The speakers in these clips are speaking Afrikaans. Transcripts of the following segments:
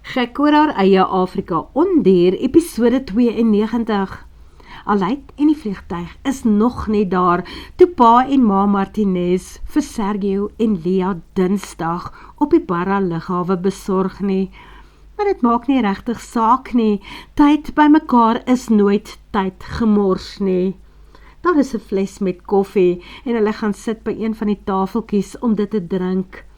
Gek oor haar eie Afrika Ondier, episode 92. Aleid en die vliegtuig is nog nie daar, toe pa en ma Martinez vir Sergio en Lia Dinsdag op die Barra lughawe besorg nie. Maar dit maak nie regtig saak nie, tyd by mekaar is nooit tyd gemors nie. Daar is 'n fles met koffie en hulle gaan sit by een van die tafeltjies om dit te drink.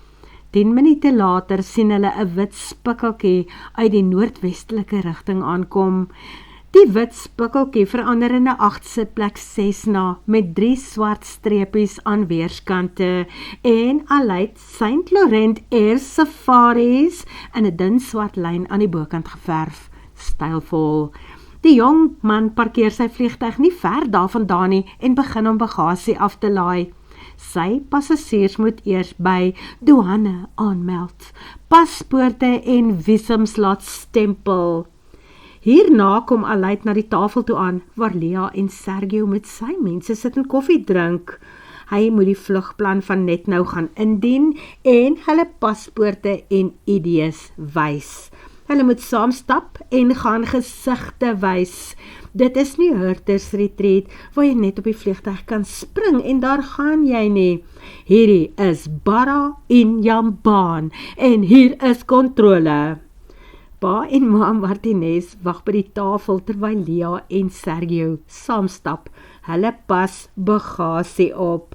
10 minute later sien hulle 'n wit spikkeltjie uit die noordwestelike rigting aankom. Die wit spikkeltjie verander in 'n 8-sitplek Cessna met 3 swart streepies aan weerskante en Aleid St. Laurent Air Safaris in 'n dun swart lyn aan die bokant geverf, stylvol. Die jong man parkeer sy vliegtuig nie ver daarvandaan nie en begin om bagasie af te laai. Sy passasiers moet eers by douane aanmeld, paspoorte en visums laat stempel. Hierna kom Aleid na die tafel toe aan, waar Lia en Sergio met sy mense sit en koffie drink. Hy moet die vlugplan van net nou gaan indien en hulle paspoorte en ID's wys. Hulle moet saam stap en gaan gesigte wys. Dit is nie Hurters Retreat, waar jy net op die vliegtuig kan spring en daar gaan jy nie. Hierdie is Barra Injambaan en hier is kontrole. Pa en ma Martinez wag by die tafel terwyl Lia en Sergio saamstap. Hulle pas bagasie op.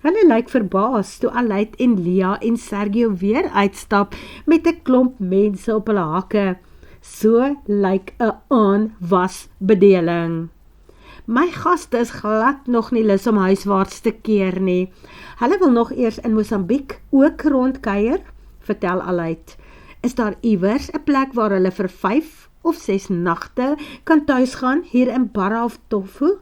Hulle lyk verbaas toe Aleid en Lia en Sergio weer uitstap met 'n klomp mense op hulle hakke. So lyk 'n aanwasbedeling. My gaste is glad nog nie lus om huiswaarts te keer nie. Hulle wil nog eers in Mosambiek ook rondkuier, vertel Aleid. Is daar iewers 'n plek waar hulle vir 5 of 6 nagte kan tuisgaan hier in Barra of Tofu?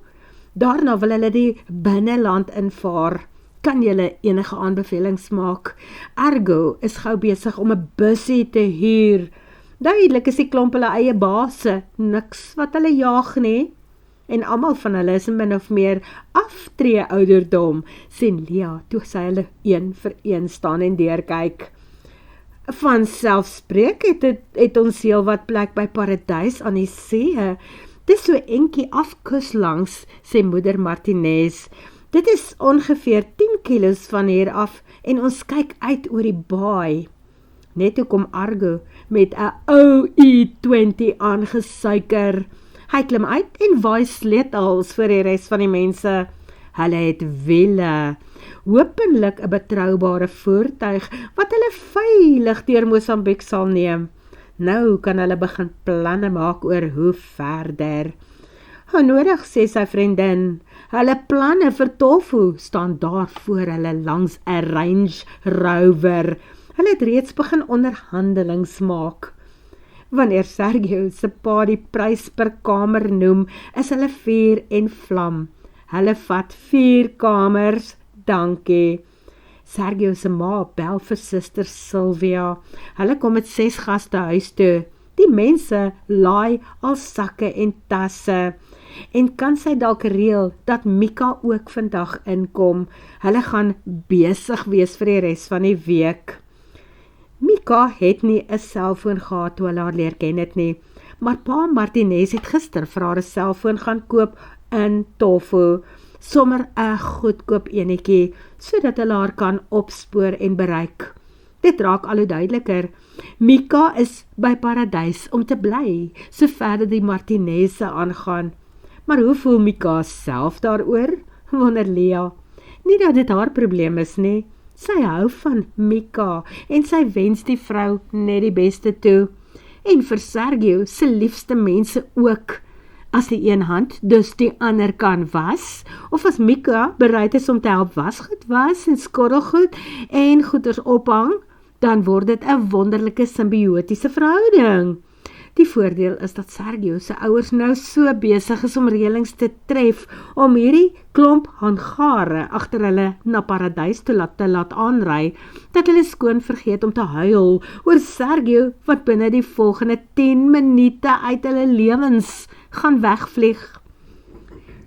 Daarna wil hulle die binneland invaar. Kan julle enige aanbevelings maak? Ergo is gou besig om 'n bussie te huur. Duidelik is die klomp hulle eie base, niks wat hulle jaag nie. En almal van hulle is min of meer aftree ouderdom, sien Lia, toe sy hulle een vir een staan en deurkyk. Van selfspreek het ons heel wat plek by Paradys aan die see. Dis so enkie afkus langs, sê moeder Martinez. Dit is ongeveer 10 kilos van hier af en ons kyk uit oor die baai. Net toe kom Argo met 'n ou i20 aangesuiker. Hy klim uit en waai sleutels vir die res van die mense. Hulle het wiele, hopelik 'n betroubare voertuig wat hulle veilig deur Mosambiek sal neem. Nou kan hulle begin planne maak oor hoe verder. Onnodig, sê sy vriendin. Hulle planne vir Tofu staan daar voor hulle langs 'n Range Rover. Hulle het reeds begin onderhandelings maak. Wanneer Sergio se pa die prys per kamer noem, is hulle vuur en vlam. Hulle vat 4 kamers, dankie. Sergio se ma bel vir suster Sylvia. Hulle kom met 6 gaste huis toe. Die mense laai al sakke en tasse. En kan sy dalk reël dat Mika ook vandag inkom? Hulle gaan besig wees vir die res van die week. Mika het nie 'n selfoon gehad toe hulle haar leer ken het nie, maar pa Martinez het gister vir haar 'n selfoon gaan koop in Tofu, sommer 'n goedkoop enetjie, sodat hulle haar kan opspoor en bereik. Dit raak al hoe duideliker. Mika is by Paradys om te bly, so verder die Martinez'e aangaan. Maar hoe voel Mika self daaroor? Wonder Lia. Nie dat dit haar probleem is nie. Sy hou van Mika en sy wens die vrou net die beste toe. En vir Sergio se liefste mense ook. As die een hand dus die ander kan was, of as Mika bereid is om te help wasgoed was en skottelgoed en goeders ophang, dan word dit 'n wonderlike simbiotiese verhouding. Die voordeel is dat Sergio se ouers nou so besig is om reëlings te tref om hierdie klomp hangare agter hulle na Paradys te laat aanry, dat hulle skoon vergeet om te huil oor Sergio wat binne die volgende 10 minute uit hulle lewens gaan wegvlieg.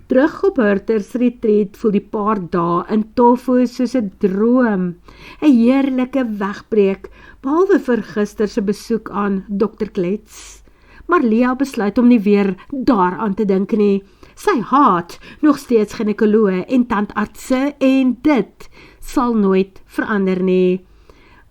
Terug op Hurters Retreat voel die paar dae in Tofu soos 'n droom. 'n Heerlike wegbreek, behalwe vir gister se besoek aan Dr. Klets. Maar Lia besluit om nie weer daaraan te dink nie. Sy haat nog steeds ginekoloë en tandartse en dit sal nooit verander nie.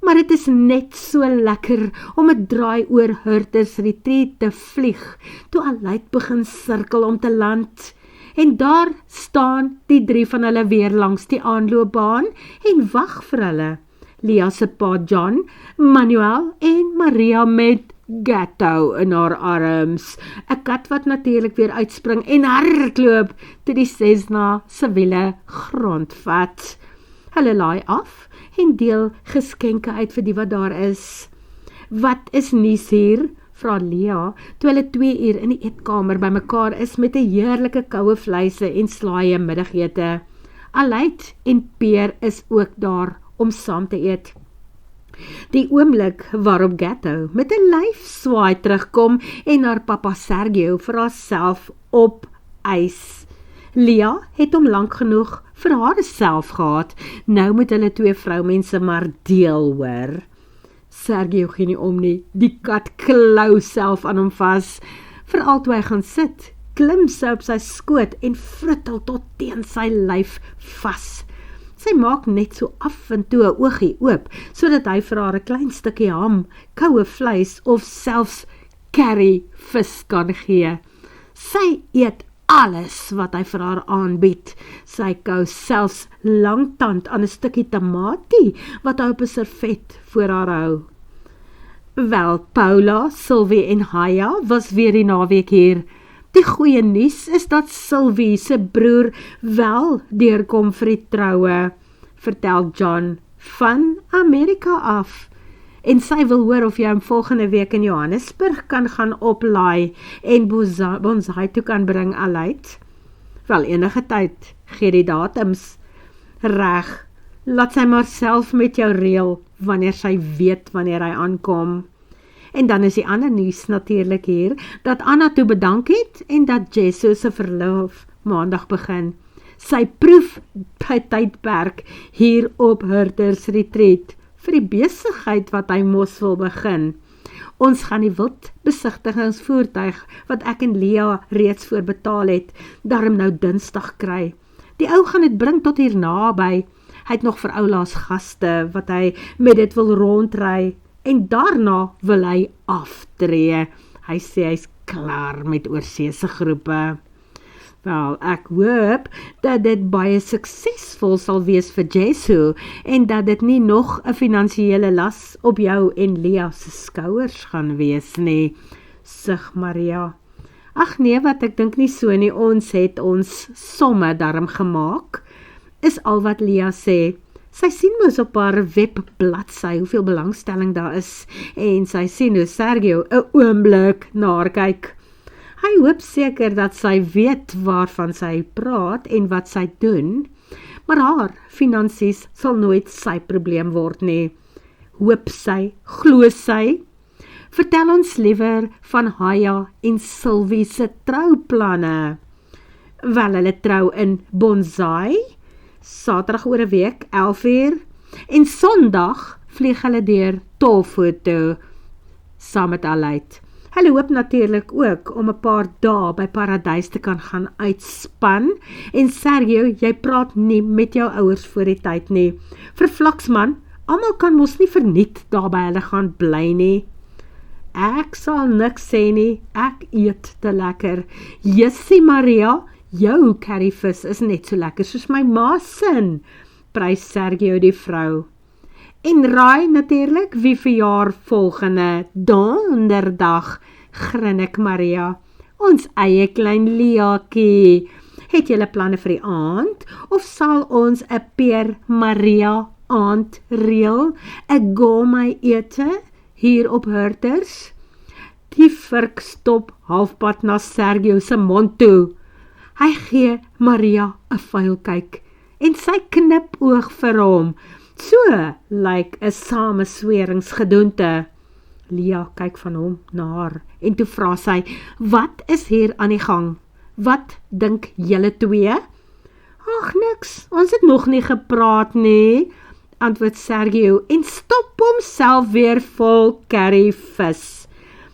Maar dit is net so lekker om 'n draai oor Hurters Retreat te vlieg, toe Aleid begin sirkel om te land. En daar staan die 3 van hulle weer langs die aanloopbaan en wag vir hulle. Lia se pa John, Manuel en Maria met Gatto in haar arms. 'n Kat wat natuurlik weer uitspring en hardloop toe die Cessna se wiele grond vat. Hulle laai af en deel geskenke uit vir die wat daar is. Wat is nuus hier? Vra Lia, toe hulle 2 uur in die eetkamer by mekaar is met 'n heerlike koue vleise en slaaie middagete. Aleid en Peer is ook daar om saam te eet. Die oomblik waarop Gatto met 'n lyfswaai terugkom en haar pappa Sergio vir haarself op ys. Lia het hom lank genoeg vir haarself gehad, nou moet hulle 2 vroumense maar deel, hoor. Sergio gee nie om nie, die kat klou self aan hom vas. Veral toe hy gaan sit, klim sy op sy skoot en fruttel tot teen sy lyf vas. Sy maak net so af en toe 'n oogie oop, sodat hy vir haar 'n klein stukkie ham, koue vleis of selfs curry vis kan gee. Sy eet alles wat hy vir haar aanbied. Sy kou selfs langtand aan 'n stukkie tamatie wat hy op 'n servet voor haar hou. Wel, Paula, Sylvie en Haya was weer die naweek hier. Die goeie nuus is dat Sylvie se broer wel deurkom vir die troue, vertel John, van Amerika af. En sy wil hoor of jy hom volgende week in Johannesburg kan gaan oplaai en bonsai toe kan bring, Aleid. Wel, enige tyd, gee die datums. Reg, laat sy maar self met jou reël, wanneer sy weet wanneer hy aankom. En dan is die ander nuus natuurlik hier, dat Anna toe bedank het en dat Jesso se verlof maandag begin. Sy proef tydperk hier op Hurters Retreat vir die besigheid wat hy mos wil begin. Ons gaan die wildbesigtigingsvoertuig wat ek en Lia reeds voor betaal het, daarom nou Dinsdag kry. Die ou gaan dit bring tot hier naby. Hy het nog vir oulaas gaste wat hy met dit wil rondry en daarna wil hy aftree. Hy sê hy's klaar met oorseese groepe. Wel, ek hoop dat dit baie suksesvol sal wees vir Jesu en dat dit nie nog 'n finansiële las op jou en Lia se skouers gaan wees nie, sug Maria. Ag nee, wat ek dink nie so nie, ons het ons somme darm gemaak, is al wat Lia sê. Sy sien mos op haar webbladsy hoeveel belangstelling daar is en sy sien hoe Sergio 'n oomblik na haar kyk. Hy hoop seker dat sy weet waarvan sy praat en wat sy doen, maar haar finansies sal nooit sy probleem word nie. Hoop sy, glo sy. Vertel ons liewer van Haya en Sylvie se trouplanne. Wel, hulle trou in Bonsai, Saterdag oor 'n week, 11 uur, en Sondag vlieg hulle deur Tofu toe, saam met Aleid. Hulle hoop natuurlik ook om 'n paar dae by Paradys te kan gaan uitspan, en Sergio, jy praat nie met jou ouers voor die tyd nie. Vervlaksman, almal kan mos nie verniet daar by hulle gaan bly nie. Ek sal niks sê nie, ek eet te lekker. Jessie Maria, jou curryvis is net so lekker soos my ma se, prys Sergio die vrou. En raai natuurlik wie verjaar volgende donderdag, grin ek Maria. Ons eie klein Liakie. Het julle planne vir die aand, of sal ons 'n Peer Maria aand reël, 'n gourmet ete hier op Hurters? Die vurk stop halfpad na Sergio se mond toe. Hy gee Maria 'n vuil kyk en sy knip oog vir hom. So lyk 'n samesweringsgedoente. Lia kyk van hom na haar en toe vra sy, wat is hier aan die gang? Wat dink julle twee? Ag niks, ons het nog nie gepraat nie, antwoord Sergio en stop homself weer vol curryvis.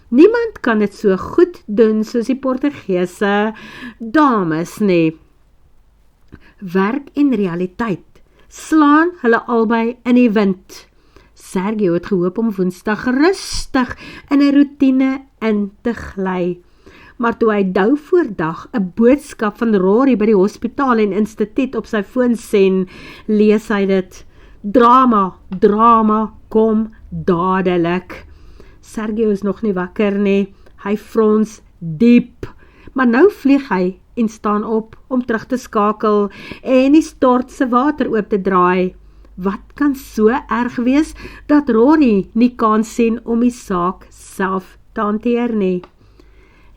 Niemand kan dit so goed doen soos die Portugese dames nie. Werk en realiteit slaan hulle albei in die wind. Sergio het gehoop om Woensdag rustig in 'n roetine in te gly. Maar toe hy dou voor dag 'n boodskap van Rory by die hospitaal en instituut op sy foon sien, lees hy dit. Drama, kom dadelik. Sergio is nog nie wakker nie. Hy frons diep. Maar nou vlieg hy en staan op om terug te skakel en die stort se water oop te draai. Wat kan so erg wees dat Rory nie kan sien om die saak self te hanteer nie?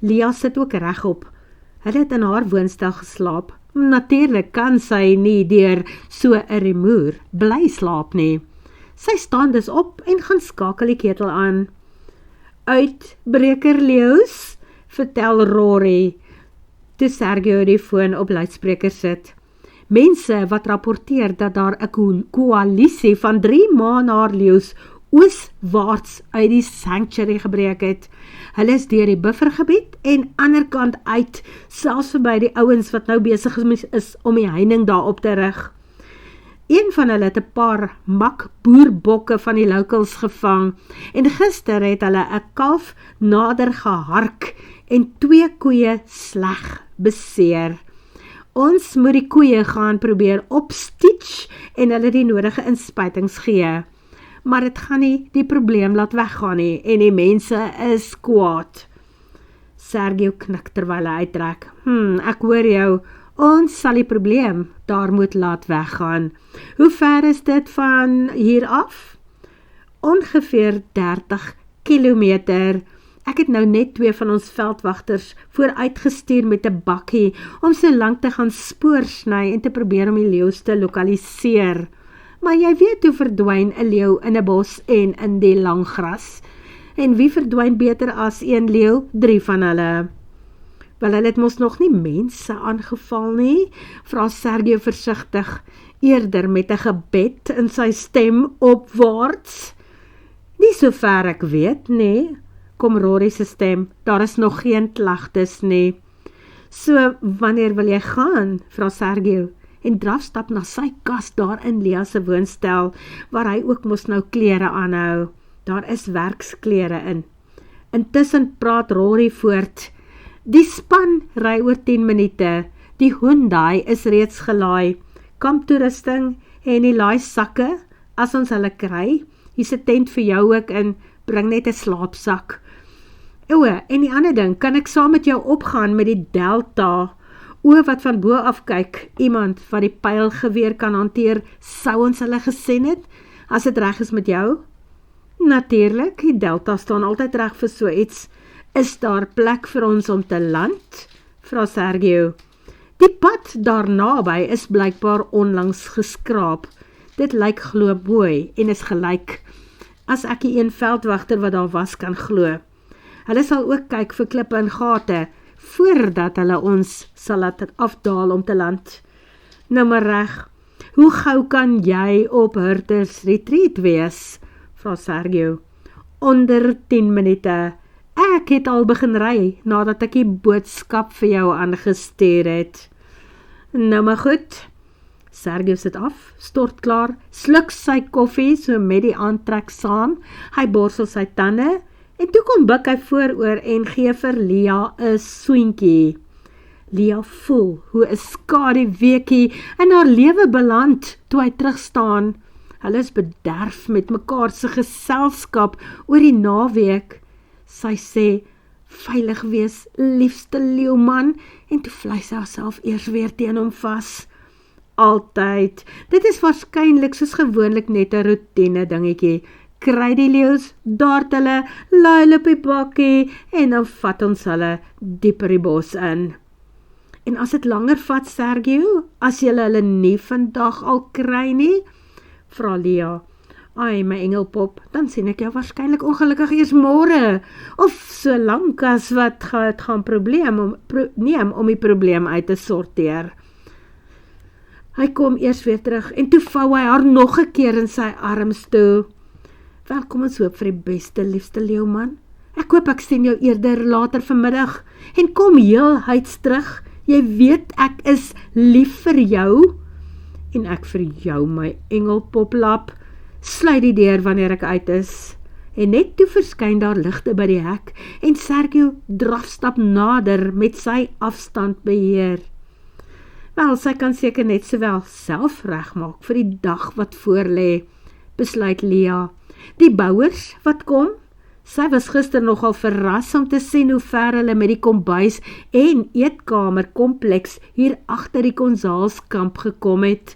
Lia sit ook regop. Hulle het in haar woonstel geslaap. Natuurlik kan sy nie deur so 'n rumoer bly slaap nie. Sy staan dus op en gaan skakel die ketel aan. Uitbreker leeu's, vertel Rory, toe Sergio die foon op luidspreker sit. Mense wat rapporteer dat daar 'n koalisie van 3 maanhaarleeu's ooswaarts uit die sanctuary gebreek het. Hulle is deur die buffergebied en anderkant uit, selfs verby die ouens wat nou besig is om die heining daar op te rig. Een van hulle het 'n paar makboerbokke van die locals gevang en gister het hulle 'n kalf nader gehark en 2 koeie sleg beseer. Ons moet die koeie gaan probeer opstitch en hulle die nodige inspuitings gee. Maar dit gaan nie die probleem laat weggaan nie en die mense is kwaad. Sergio knik terwyl hy uittrek. Ek hoor jou, ons sal die probleem daar moet laat weggaan. Hoe ver is dit van hier af? Ongeveer 30 kilometer. Ek het nou net 2 van ons veldwagters vooruitgestuur met 'n bakkie om so lank te gaan spoorsny en te probeer om die leeu's te lokaliseer. Maar jy weet hoe verdwyn 'n leeu in 'n bos en in die lang gras. En wie verdwyn beter as 1 leeu? 3 van hulle. Wel, hulle het mos nog nie mense aangeval nie, vra Sergio versigtig, eerder met 'n gebed in sy stem opwaarts. Nie so ver ek weet nie, kom Rory se stem, daar is nog geen klagtes nie. So, wanneer wil jy gaan? Vra Sergio en drafstap na sy kas daar in Lia se woonstel, waar hy ook mos nou klere aanhou. Daar is werksklere in. Intussen praat Rory voort. Die span ry oor 10 minute. Die Hyundai is reeds gelaai. Kamptoerusting en die laaisakke, as ons hulle kry. Hier's 'n tent vir jou ook in, bring net 'n slaapsak. En die ander ding, kan ek saam met jou opgaan met die Delta? Wat van bo af kyk, iemand wat die pylgeweer kan hanteer, sou ons hulle gesien het, as dit reg is met jou? Natuurlik, die Delta staan altyd reg vir so iets. Is daar plek vir ons om te land? Vra Sergio. Die pad daar naby is blykbaar onlangs geskraap. Dit lyk glo mooi en is gelyk, as ek die een veldwagter wat daar was kan glo. Hulle sal ook kyk vir klippe en gate, voordat hulle ons sal laat afdaal om te land. Nou maar reg, hoe gou kan jy op Hurters Retreat wees? Vra Sergio. Onder 10 minute. Ek het al begin ry, nadat ek die boodskap vir jou aangestuur het. Nou maar goed. Sergio sit af, stort klaar, sluk sy koffie so met die aantrek saam, hy borsel sy tande, en toe kom buk hy vooroor en gee vir Lia 'n soentjie. Lia voel hoe 'n skaduweekie in haar lewe beland toe hy terugstaan. Hulle is bederf met mekaar se geselskap oor die naweek. Sy sê, veilig wees, liefste leeuman, en toe vlei sy haarself eers weer teen hom vas. Altyd, dit is waarskynlik soos gewoonlik net 'n roetine dingetjie. Kry die leeu's, daart hulle, laai hulle op die bakkie, en dan vat ons hulle dieper die bos in. En as dit langer vat, Sergio, as jy hulle nie vandag al kry nie, vra Lia. Ai, my engelpop, dan sien ek jou waarskynlik ongelukkig eers môre, of so lank as wat het gaan neem om die probleem uit te sorteer. Hy kom eers weer terug, en toe vou hy haar nog 'n keer in sy arms toe. Welkom ons hoop vir die beste, liefste leeuman. Ek hoop ek sien jou eerder later vanmiddag, en kom heelhuids terug. Jy weet ek is lief vir jou, en ek vir jou, my engelpoplap. Sluit die deur wanneer ek uit is. En net toe verskyn daar ligte by die hek, en Sergio drafstap nader met sy afstandbeheer. Wel, sy kan seker net sowel self regmaak vir die dag wat voorlê, besluit Lia. Die bouers wat kom, sy was gister nogal verras om te sien hoe ver hulle met die kombuis en eetkamer kompleks hier agter die Konsaalskamp gekom het.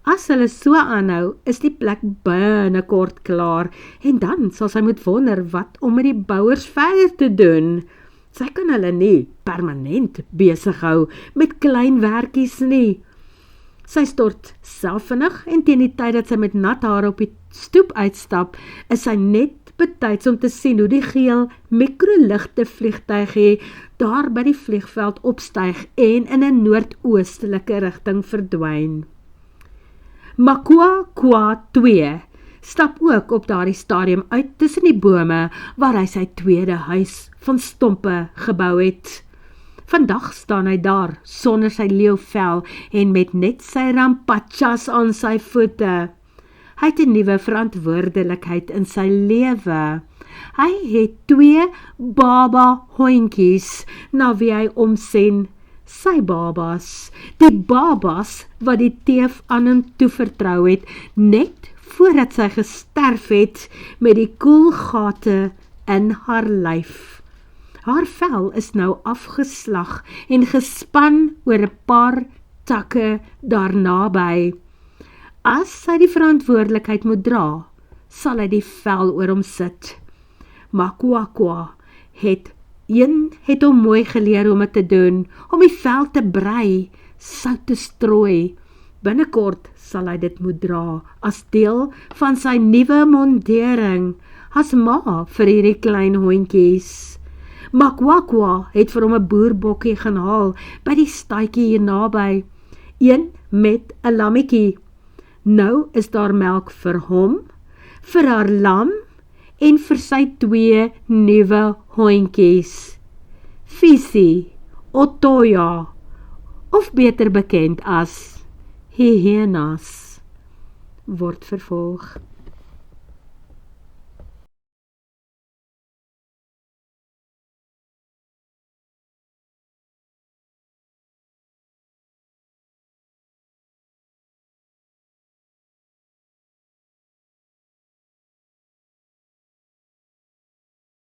As hulle so aanhou, is die plek binnekort klaar, en dan sal sy moet wonder wat om met die bouers verder te doen. Sy kan hulle nie permanent besig hou met klein werkies nie. Sy stort selfvinnig, en teen die tyd dat sy met nat haar op die stoep uitstap, is sy net betyds om te sien hoe die geel mikroligte vliegtuigie daar by die vliegveld opstyg en in 'n noordoostelike rigting verdwyn. Makua Kwa 2 stap ook op daardie stadium uit tussen die bome waar hy sy tweede huis van stompe gebou het. Vandag staan hy daar sonder sy leeuvel en met net sy rampachas aan sy voete. Hy het 'n nuwe verantwoordelikheid in sy lewe. Hy het 2 baba hondjies na wie hy omsien. Sy babas, die babas wat die teef aan hom toevertrou het, net voordat sy gesterf het met die koelgate in haar lyf. Haar vel is nou afgeslag en gespan oor 'n paar takke daarnaby. As sy die verantwoordelikheid moet dra, sal hy die vel oor hom sit. Makuakua het hom mooi geleer om dit te doen, om die vel te brei, sout te strooi. Binnekort sal hy dit moet dra, as deel van sy nuwe mondering, as ma vir hierdie klein hondjies. Makwakwa het vir hom 'n boerbokkie gaan haal, by die staatjie hier naby, een met 'n lammetjie. Nou is daar melk vir hom, vir haar lam, en vir sy 2 nuwe hondjies. Fisi, Otoya, of beter bekend as hyenas, word vervolg.